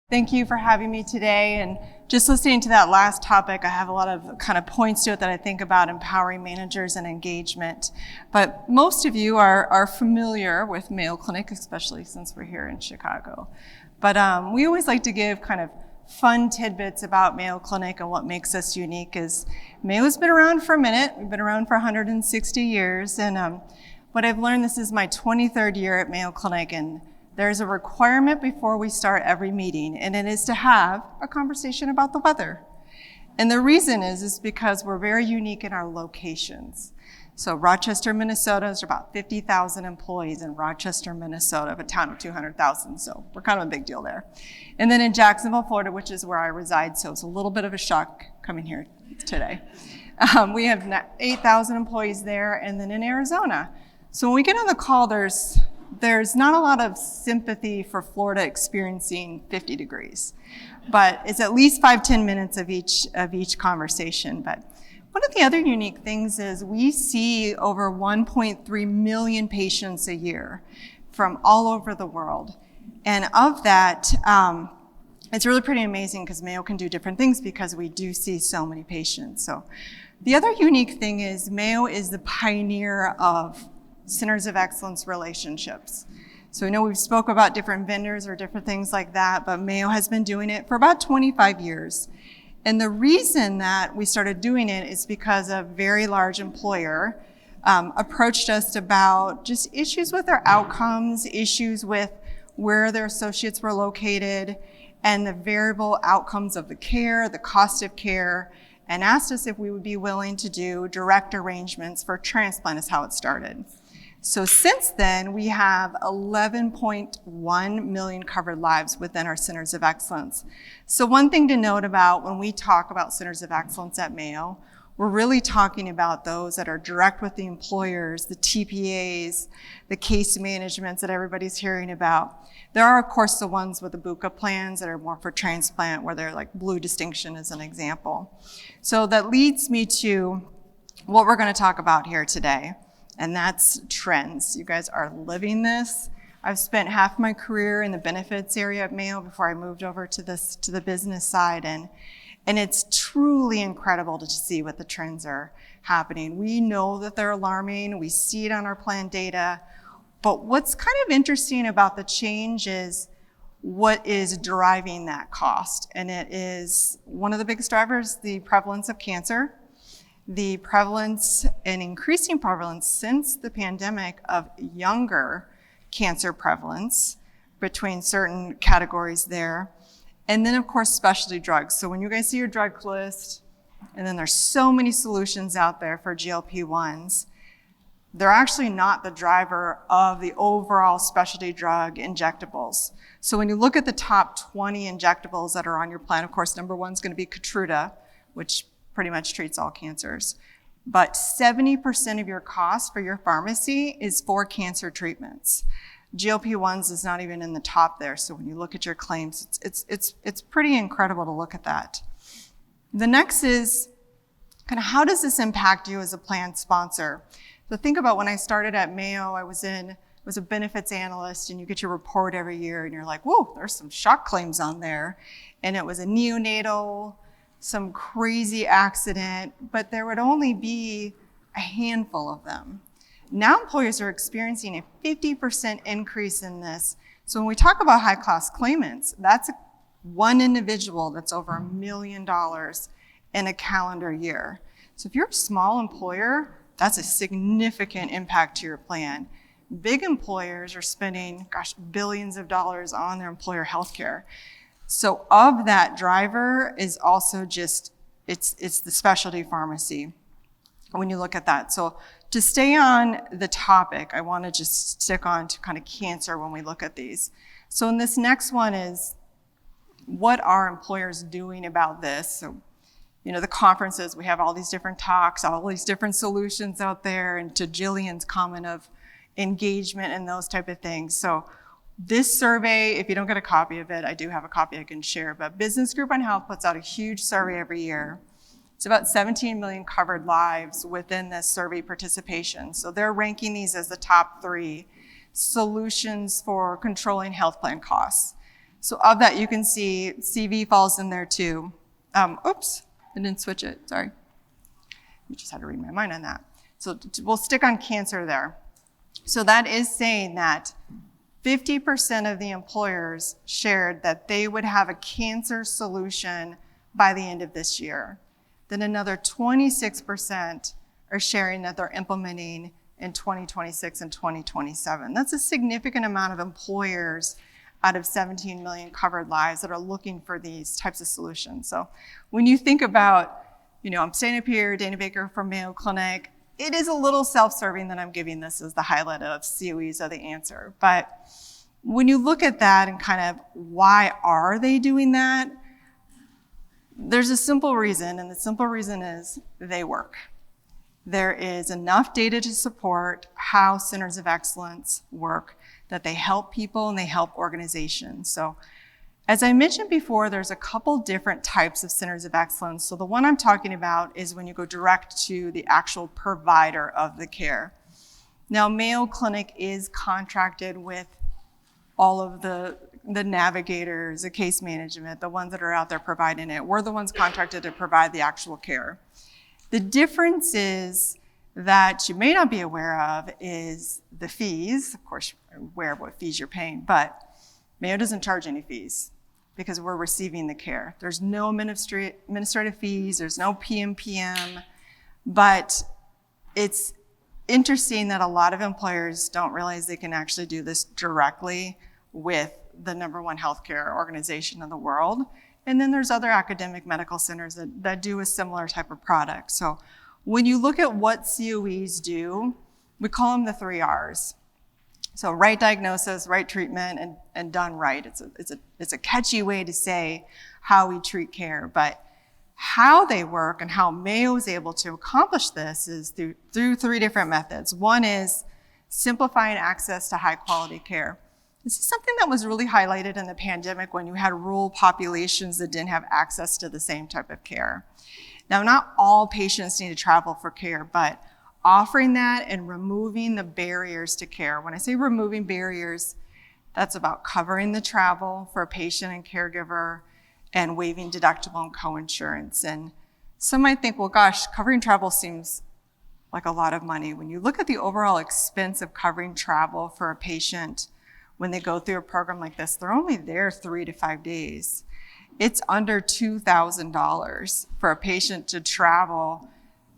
Thank you for having me today. And just listening to that last topic, I have a lot of kind of points to it that I think about empowering managers and engagement. But most of you are familiar with Mayo Clinic, especially since we're here in Chicago. But we always like to give kind of fun tidbits about Mayo Clinic, and what makes us unique is Mayo's been around for a minute. We've been around for 160 years. And what I've learned, this is my 23rd year at Mayo Clinic, and there's a requirement before we start every meeting, and it is to have a conversation about the weather. And the reason is because we're very unique in our locations. So Rochester, Minnesota, is about 50,000 employees in Rochester, Minnesota, a town of 200,000. So we're kind of a big deal there. And then in Jacksonville, Florida, which is where I reside. So it's a little bit of a shock coming here today. We have 8,000 employees there. And then in Arizona. So when we get on the call, there's not a lot of sympathy for Florida experiencing 50 degrees, but it's at least 5-10 minutes of each conversation. But one of the other unique things is we see over 1.3 million patients a year from all over the world. And of that, it's really pretty amazing because Mayo can do different things because we do see so many patients. So the other unique thing is Mayo is the pioneer of Centers of Excellence relationships. So we know we've spoke about different vendors or different things like that, but Mayo has been doing it for about 25 years. And the reason that we started doing it is because a very large employer approached us about just issues with their outcomes, issues with where their associates were located, and the variable outcomes of the care, the cost of care, and asked us if we would be willing to do direct arrangements for transplant is how it started. So since then, we have 11.1 million covered lives within our Centers of Excellence. So one thing to note about when we talk about Centers of Excellence at Mayo, we're really talking about those that are direct with the employers, the TPAs, the case managements that everybody's hearing about. There are, of course, the ones with the BUCA plans that are more for transplant, where they're like Blue Distinction as an example. So that leads me to what we're going to talk about here today. And that's trends. You guys are living this. I've spent half my career in the benefits area at Mayo before I moved over to the business side. And it's truly incredible to see what the trends are happening. We know that they're alarming. We see it on our plan data. But what's kind of interesting about the change is what is driving that cost. And it is one of the biggest drivers, the prevalence of cancer. The prevalence and increasing prevalence since the pandemic of younger cancer prevalence between certain categories there. And then, of course, specialty drugs. So when you guys see your drug list, and then there's so many solutions out there for GLP-1s, they're actually not the driver of the overall specialty drug injectables. So when you look at the top 20 injectables that are on your plan, of course, number one is going to be Keytruda, which pretty much treats all cancers. But 70% of your cost for your pharmacy is for cancer treatments. GLP-1s is not even in the top there. So when you look at your claims, it's pretty incredible to look at that. The next is kind of how does this impact you as a plan sponsor? So think about when I started at Mayo, I was a benefits analyst, and you get your report every year and you're like, whoa, there's some shock claims on there. And it was a neonatal, some crazy accident, but there would only be a handful of them. Now employers are experiencing a 50% increase in this. So when we talk about high-cost claimants, that's one individual that's over $1 million in a calendar year. So if you're a small employer, that's a significant impact to your plan. Big employers are spending, billions of dollars on their employer healthcare. So of that driver is also just, it's the specialty pharmacy when you look at that. So to stay on the topic, I want to just stick on to kind of cancer when we look at these. So in this next one is, what are employers doing about this? So, the conferences, we have all these different talks, all these different solutions out there, and to Jillian's comment of engagement and those type of things. So this survey, if you don't get a copy of it, I do have a copy I can share, but Business Group on Health puts out a huge survey every year. It's about 17 million covered lives within this survey participation. So they're ranking these as the top 3 solutions for controlling health plan costs. So of that, you can see CV falls in there too. Oops, I didn't switch it, sorry. You just had to read my mind on that. So we'll stick on cancer there. So that is saying that 50% of the employers shared that they would have a cancer solution by the end of this year. Then another 26% are sharing that they're implementing in 2026 and 2027. That's a significant amount of employers out of 17 million covered lives that are looking for these types of solutions. So when you think about, I'm standing up here, Dana Baker from Mayo Clinic, it is a little self-serving that I'm giving this as the highlight of COEs are the answer. But when you look at that and kind of why are they doing that, there's a simple reason, and the simple reason is they work. There is enough data to support how centers of excellence work, that they help people and they help organizations. So as I mentioned before, there's a couple different types of centers of excellence. So the one I'm talking about is when you go direct to the actual provider of the care. Now, Mayo Clinic is contracted with all of the navigators, the case management, the ones that are out there providing it. We're the ones contracted to provide the actual care. The difference is that you may not be aware of is the fees. Of course, you're aware of what fees you're paying, but Mayo doesn't charge any fees because we're receiving the care. There's no administrative fees, there's no PMPM, but it's interesting that a lot of employers don't realize they can actually do this directly with the #1 healthcare organization in the world. And then there's other academic medical centers that do a similar type of product. So when you look at what COEs do, we call them the 3 R's. So right diagnosis, right treatment, and done right. It's a catchy way to say how we treat care, but how they work and how Mayo is able to accomplish this is through 3 different methods. One is simplifying access to high quality care. This is something that was really highlighted in the pandemic when you had rural populations that didn't have access to the same type of care. Now, not all patients need to travel for care, but offering that and removing the barriers to care. When I say removing barriers, that's about covering the travel for a patient and caregiver and waiving deductible and coinsurance. And some might think, well, gosh, covering travel seems like a lot of money. When you look at the overall expense of covering travel for a patient when they go through a program like this, they're only there 3 to 5 days. It's under $2,000 for a patient to travel,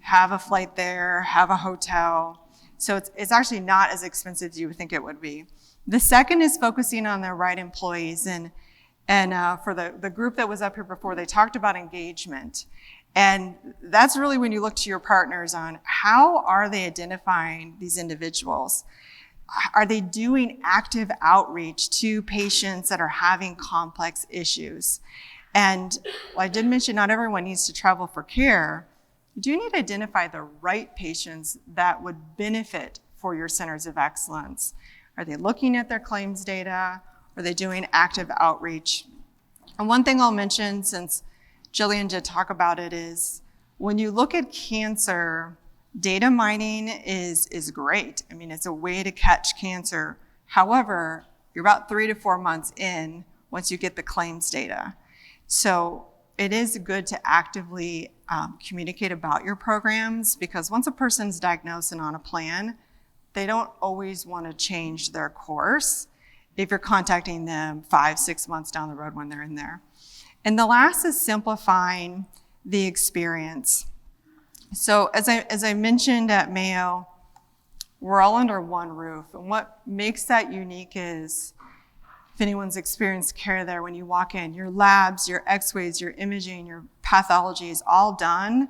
have a flight there, have a hotel. So it's actually not as expensive as you would think it would be. The second is focusing on the right employees. And for the group that was up here before, they talked about engagement. And that's really when you look to your partners on how are they identifying these individuals? Are they doing active outreach to patients that are having complex issues? And I did mention not everyone needs to travel for care. You do need to identify the right patients that would benefit for your centers of excellence. Are they looking at their claims data? Are they doing active outreach? And one thing I'll mention, since Jillian did talk about it, is when you look at cancer, data mining is great. I mean, it's a way to catch cancer. However, you're about 3 to 4 months in once you get the claims data. So it is good to actively communicate about your programs, because once a person's diagnosed and on a plan, they don't always want to change their course if you're contacting them 5, 6 months down the road when they're in there. And the last is simplifying the experience. So as I mentioned at Mayo, we're all under one roof. And what makes that unique is, if anyone's experienced care there, when you walk in, your labs, your x-rays, your imaging, your pathology is all done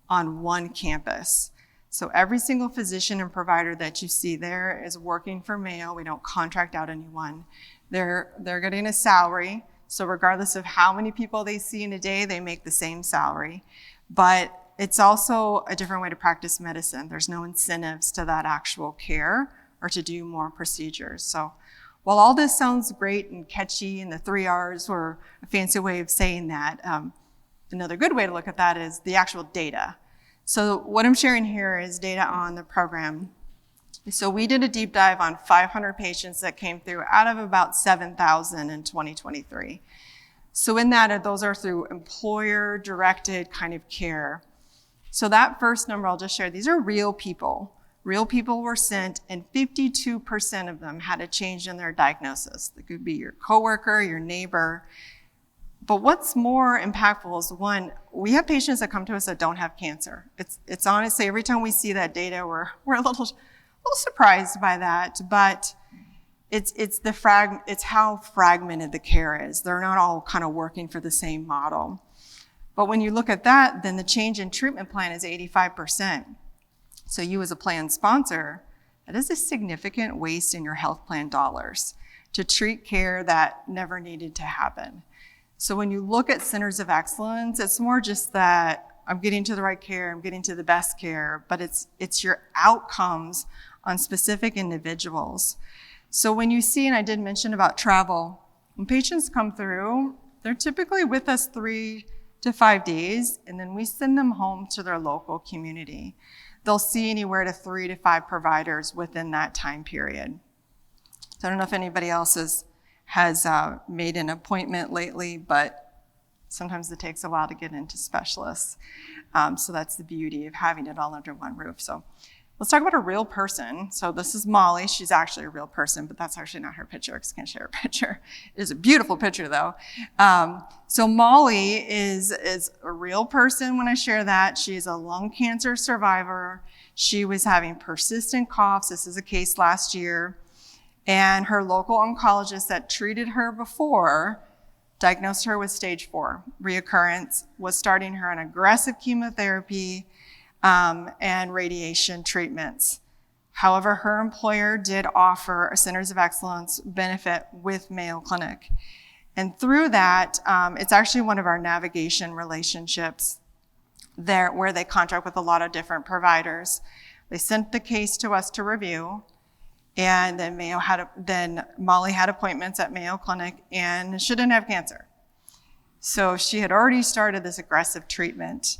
on one campus. So every single physician and provider that you see there is working for Mayo. We don't contract out anyone. They're getting a salary. So regardless of how many people they see in a day, they make the same salary. But it's also a different way to practice medicine. There's no incentives to that actual care or to do more procedures. So while all this sounds great and catchy, and the 3 R's were a fancy way of saying that, another good way to look at that is the actual data. So what I'm sharing here is data on the program. So we did a deep dive on 500 patients that came through out of about 7,000 in 2023. So in that, those are through employer-directed kind of care. So that first number I'll just share, these are real people. Real people were sent, and 52% of them had a change in their diagnosis. It could be your coworker, your neighbor. But what's more impactful is, one, we have patients that come to us that don't have cancer. It's honestly, every time we see that data, we're a little surprised by that, but it's how fragmented the care is. They're not all kind of working for the same model. But when you look at that, then the change in treatment plan is 85%. So you as a plan sponsor, that is a significant waste in your health plan dollars to treat care that never needed to happen. So when you look at centers of excellence, it's more just that I'm getting to the right care, I'm getting to the best care, but it's your outcomes on specific individuals. So when you see, and I did mention about travel, when patients come through, they're typically with us 3 to 5 days, and then we send them home to their local community. They'll see anywhere to 3 to 5 providers within that time period. So I don't know if anybody else has made an appointment lately, but sometimes it takes a while to get into specialists. So that's the beauty of having it all under one roof. So let's talk about a real person. So this is Molly. She's actually a real person, but that's actually not her picture because I can't share her picture. It is a beautiful picture though. So Molly is a real person when I share that. She's a lung cancer survivor. She was having persistent coughs. This is a case last year. And her local oncologist that treated her before diagnosed her with stage 4 reoccurrence, was starting her on aggressive chemotherapy and radiation treatments. However, her employer did offer a Centers of Excellence benefit with Mayo Clinic. And through that, it's actually one of our navigation relationships there where they contract with a lot of different providers. They sent the case to us to review, and then Molly had appointments at Mayo Clinic, and she didn't have cancer. So she had already started this aggressive treatment.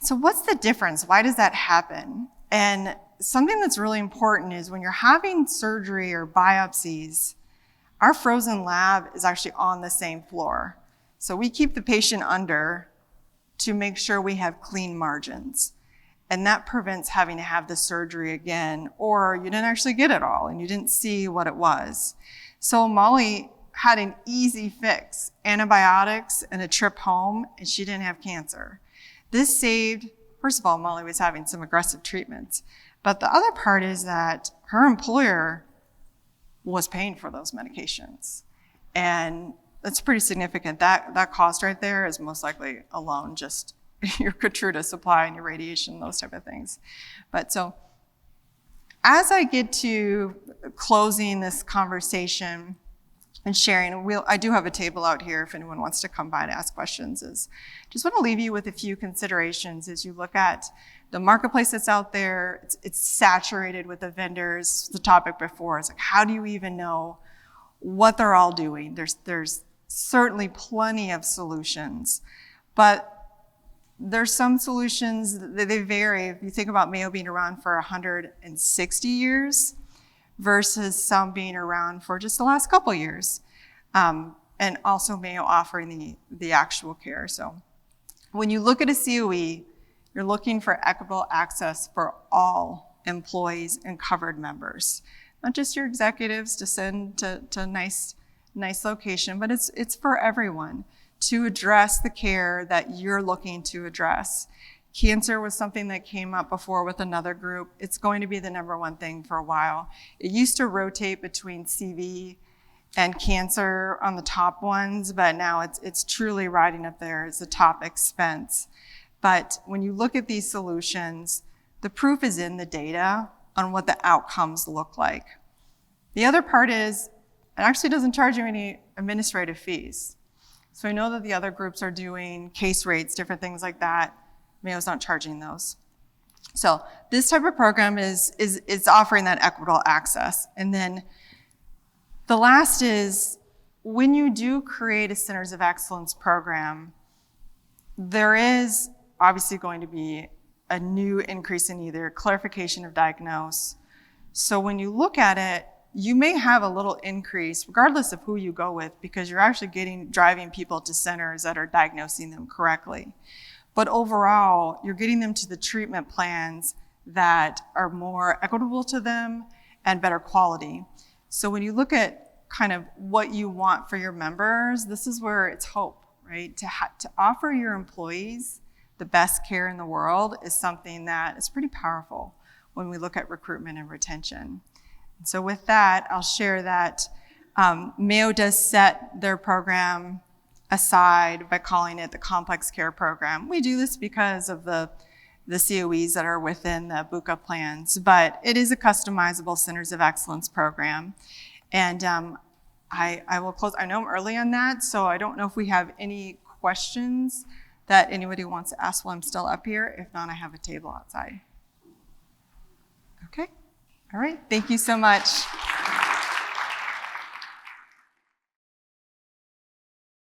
So what's the difference? Why does that happen? And something that's really important is when you're having surgery or biopsies, our frozen lab is actually on the same floor. So we keep the patient under to make sure we have clean margins. And that prevents having to have the surgery again, or you didn't actually get it all and you didn't see what it was. So Molly had an easy fix, antibiotics and a trip home, and she didn't have cancer. This saved, first of all, Molly was having some aggressive treatments, but the other part is that her employer was paying for those medications. And that's pretty significant. That cost right there is most likely alone just your Keytruda supply and your radiation, those type of things. But so as I get to closing this conversation and sharing, I do have a table out here if anyone wants to come by to ask questions. Just want to leave you with a few considerations as you look at the marketplace that's out there. It's saturated with the vendors. The topic before is like, how do you even know what they're all doing? There's certainly plenty of solutions, but there's some solutions that they vary. If you think about Mayo being around for 160 years versus some being around for just the last couple years. And also Mayo offering the actual care. So when you look at a COE, you're looking for equitable access for all employees and covered members, not just your executives to send to a nice location, but it's for everyone to address the care that you're looking to address. Cancer was something that came up before with another group. It's going to be the number one thing for a while. It used to rotate between CV and cancer on the top ones, but now it's truly riding up there as the top expense. But when you look at these solutions, the proof is in the data on what the outcomes look like. The other part is, it actually doesn't charge you any administrative fees. So I know that the other groups are doing case rates, different things like that. Mayo's not charging those. So this type of program is offering that equitable access. And then the last is, when you do create a Centers of Excellence program, there is obviously going to be a new increase in either clarification of diagnosis, So when you look at it, you may have a little increase regardless of who you go with, because you're actually driving people to centers that are diagnosing them correctly. But overall, you're getting them to the treatment plans that are more equitable to them and better quality. So when you look at kind of what you want for your members, this is where it's hope, right? To offer your employees the best care in the world is something that is pretty powerful when we look at recruitment and retention. And so with that, I'll share that Mayo does set their program aside by calling it the Complex Care Program. We do this because of the COEs that are within the BUCA plans, but it is a customizable Centers of Excellence program. And I will close. I know I'm early on that, so I don't know if we have any questions that anybody wants to ask while I'm still up here. If not, I have a table outside. Okay. All right. Thank you so much.